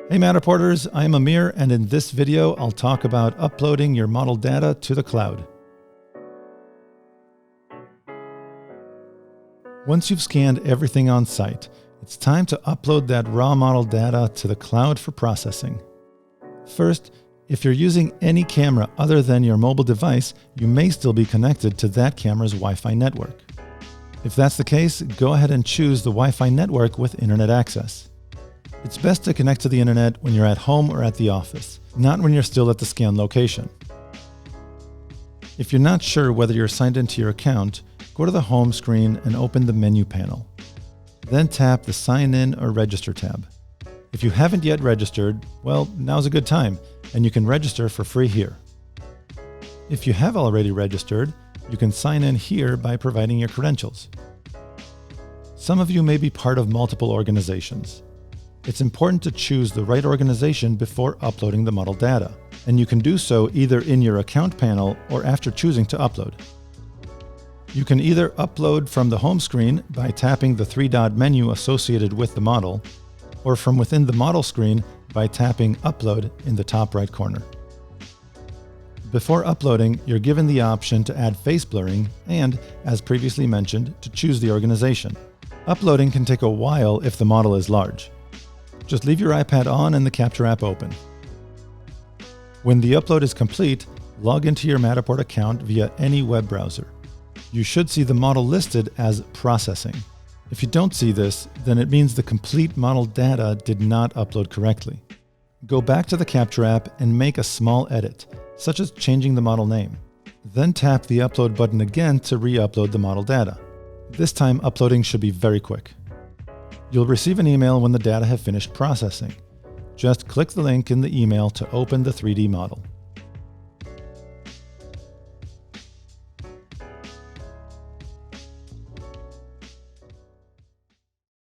Hey Matterporters, I'm Amir, and in this video I'll talk about uploading your model data to the cloud. Once you've scanned everything on site, it's time to upload that raw model data to the cloud for processing. First, if you're using any camera other than your mobile device, you may still be connected to that camera's Wi-Fi network. If that's the case, go ahead and choose the Wi-Fi network with internet access. It's best to connect to the internet when you're at home or at the office, not when you're still at the scan location. If you're not sure whether you're signed into your account, go to the home screen and open the menu panel. Then tap the Sign In or Register tab. If you haven't yet registered, well, now's a good time, and you can register for free here. If you have already registered, you can sign in here by providing your credentials. Some of you may be part of multiple organizations. It's important to choose the right organization before uploading the model data, and you can do so either in your account panel or after choosing to upload. You can either upload from the home screen by tapping the three-dot menu associated with the model, or from within the model screen by tapping Upload in the top right corner. Before uploading, you're given the option to add face blurring and, as previously mentioned, to choose the organization. Uploading can take a while if the model is large. Just leave your iPad on and the Capture app open. When the upload is complete, log into your Matterport account via any web browser. You should see the model listed as processing. If you don't see this, then it means the complete model data did not upload correctly. Go back to the Capture app and make a small edit, such as changing the model name. Then tap the Upload button again to re-upload the model data. This time uploading should be very quick. You'll receive an email when the data have finished processing. Just click the link in the email to open the 3D model.